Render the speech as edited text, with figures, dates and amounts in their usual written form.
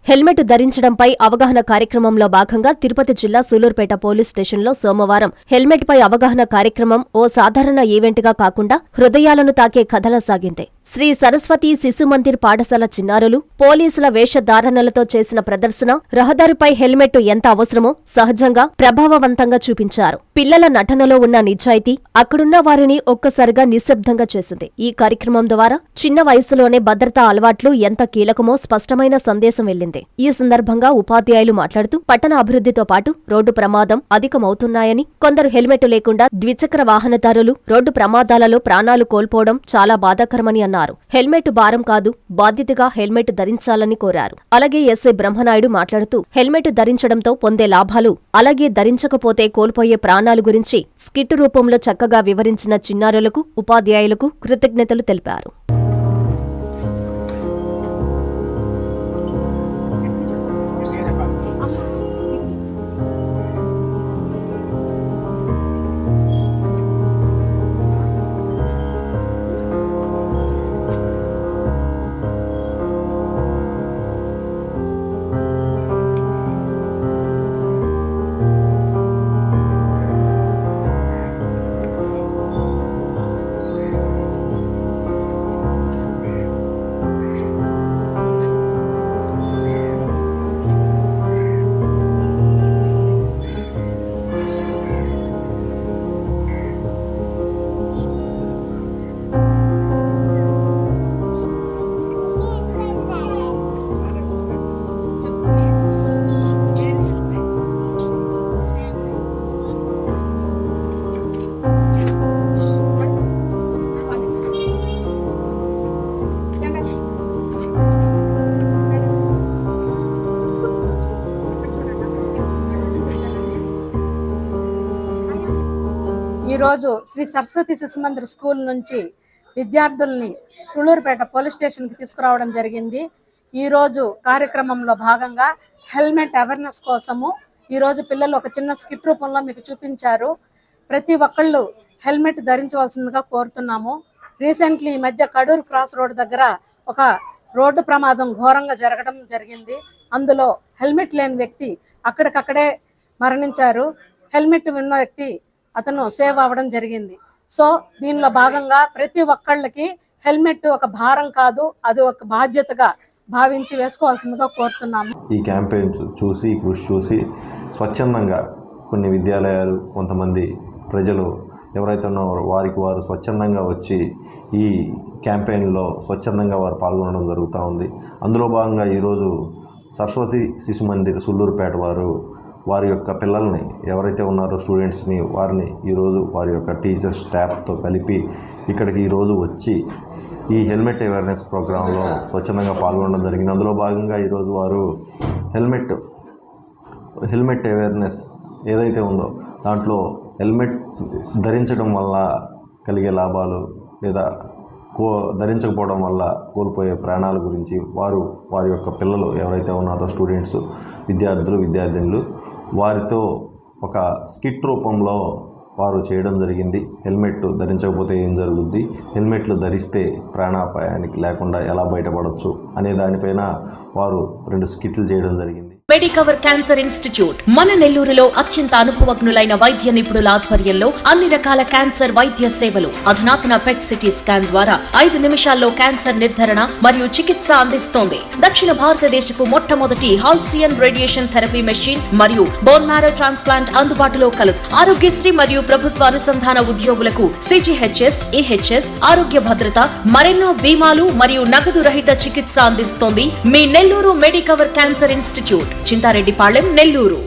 Helmet ధరించడంపై అవగాహన కార్యక్రమంలో భాగంగా తిరుపతి జిల్లా సూలూరుపేట పోలీస్ స్టేషన్లో సోమవారం హెల్మెట్పై అవగాహన కార్యక్రమం ఓ సాధారణ ఈవెంట్గా కాకుండా హృదయాలను తాకే కథలా సాగింది. శ్రీ సరస్వతి శిశు మందిర్ పాఠశాల చిన్నారులు పోలీసుల వేషధారణలతో చేసిన ప్రదర్శన రహదారిపై హెల్మెట్ ఎంత అవసరమో సహజంగా ప్రభావవంతంగా చూపించారు. పిల్లల నటనలో ఉన్న నిజాయితీ అక్కడున్న వారిని ఒక్కసారిగా నిశ్శబ్దంగా చేసింది. ఈ కార్యక్రమం ద్వారా చిన్న వయసులోనే భద్రతా అలవాట్లు ఎంత కీలకమో స్పష్టమైన సందేశం వెళ్లింది. ఈ సందర్భంగా ఉపాధ్యాయులు మాట్లాడుతూ పట్టణ అభివృద్ధితో పాటు రోడ్డు ప్రమాదం అధికమవుతున్నాయని, కొందరు హెల్మెట్ లేకుండా ద్విచక్ర వాహనదారులు రోడ్డు ప్రమాదాలలో ప్రాణాలు కోల్పోవడం చాలా బాధాకరమని అన్నారు. హెల్మెట్ భారం కాదు, బాధ్యతగా హెల్మెట్ ధరించాలని కోరారు. అలాగే ఎస్ఐ బ్రహ్మనాయుడు మాట్లాడుతూ హెల్మెట్ ధరించడంతో పొందే లాభాలు, అలాగే ధరించకపోతే కోల్పోయే ప్రాణాలు గురించి స్కిట్ రూపంలో చక్కగా వివరించిన చిన్నారులకు, ఉపాధ్యాయులకు కృతజ్ఞతలు తెలిపారు. ఈరోజు శ్రీ సరస్వతి శిశు మందిర్ స్కూల్ నుంచి విద్యార్థుల్ని సూలూరుపేట పోలీస్ స్టేషన్కి తీసుకురావడం జరిగింది. ఈరోజు కార్యక్రమంలో భాగంగా హెల్మెట్ అవేర్నెస్ కోసము ఈరోజు పిల్లలు ఒక చిన్న స్కిట్ రూపంలో మీకు చూపించారు. ప్రతి ఒక్కళ్ళు హెల్మెట్ ధరించవలసిందిగా కోరుతున్నాము. రీసెంట్లీ ఈ మధ్య కడూరు క్రాస్ రోడ్ దగ్గర ఒక రోడ్డు ప్రమాదం ఘోరంగా జరగడం జరిగింది. అందులో హెల్మెట్ లేని వ్యక్తి అక్కడికక్కడే మరణించారు. హెల్మెట్ ఉన్న వ్యక్తి అతను సేవ్ అవ్వడం జరిగింది. సో దీనిలో భాగంగా ప్రతి ఒక్కళ్ళకి హెల్మెట్ ఒక భారం కాదు, అది ఒక బాధ్యతగా భావించి వేసుకోవాల్సిందిగా కోరుతున్నాము. ఈ క్యాంపెయిన్ చూసి, కృషి చూసి స్వచ్ఛందంగా కొన్ని విద్యాలయాలు, కొంతమంది ప్రజలు ఎవరైతే ఉన్నారో వారికి వారు స్వచ్ఛందంగా వచ్చి ఈ క్యాంపెయిన్లో స్వచ్ఛందంగా వారు పాల్గొనడం జరుగుతూ ఉంది. అందులో భాగంగా ఈరోజు సరస్వతి శిశు మందిర్ సూలూరుపేట వారి యొక్క పిల్లల్ని ఎవరైతే ఉన్నారో స్టూడెంట్స్ని వారిని ఈరోజు వారి యొక్క టీచర్స్ స్టాఫ్తో కలిపి ఇక్కడికి ఈరోజు వచ్చి ఈ హెల్మెట్ అవేర్నెస్ ప్రోగ్రాంలో స్వచ్ఛందంగా పాల్గొనడం జరిగింది. అందులో భాగంగా ఈరోజు వారు హెల్మెట్ అవేర్నెస్ ఏదైతే ఉందో దాంట్లో హెల్మెట్ ధరించడం వల్ల కలిగే లాభాలు లేదా ధరించకపోవడం వల్ల కోల్పోయే ప్రాణాల గురించి వారి యొక్క పిల్లలు ఎవరైతే ఉన్నారో స్టూడెంట్స్, విద్యార్థులు, విద్యార్థినులు వారితో ఒక స్కిట్ రూపంలో వారు చేయడం జరిగింది. హెల్మెట్ ధరించకపోతే ఏం జరుగుద్ది, హెల్మెట్లు ధరిస్తే ప్రాణాపాయానికి లేకుండా ఎలా బయటపడవచ్చు అనే దానిపైన వారు 2 స్కిట్లు చేయడం జరిగింది. మెడికవర్ క్యాన్సర్ ఇన్స్టిట్యూట్ మన నెల్లూరులో అత్యంత అనుభవజ్ఞులైన వైద్య నిపుణుల ఆధ్వర్యంలో అన్ని రకాల క్యాన్సర్ వైద్య సేవలు, అధునాతన పెట్ సిటీ స్కాన్ ద్వారా 5 నిమిషాల్లో క్యాన్సర్ నిర్ధారణ మరియు చికిత్స అందిస్తోంది. దక్షిణ భారతదేశపు మొట్టమొదటి హాల్సియన్ రేడియేషన్ థెరపీ మెషిన్ మరియు బోన్ మ్యారో ట్రాన్స్ప్లాంట్ అందుబాటులో కలదు. ఆరోగ్యశ్రీ మరియు ప్రభుత్వ అనుసంధాన ఉద్యోగులకు సిజిహెచ్ఎస్, ఈహెచ్ఎస్, ఆరోగ్య భద్రత, మరెన్నో బీమాలు మరియు నగదు రహిత చికిత్స అందిస్తోంది మీ Nellore Medicover cancer institute, Chintareddypalem, Nellore.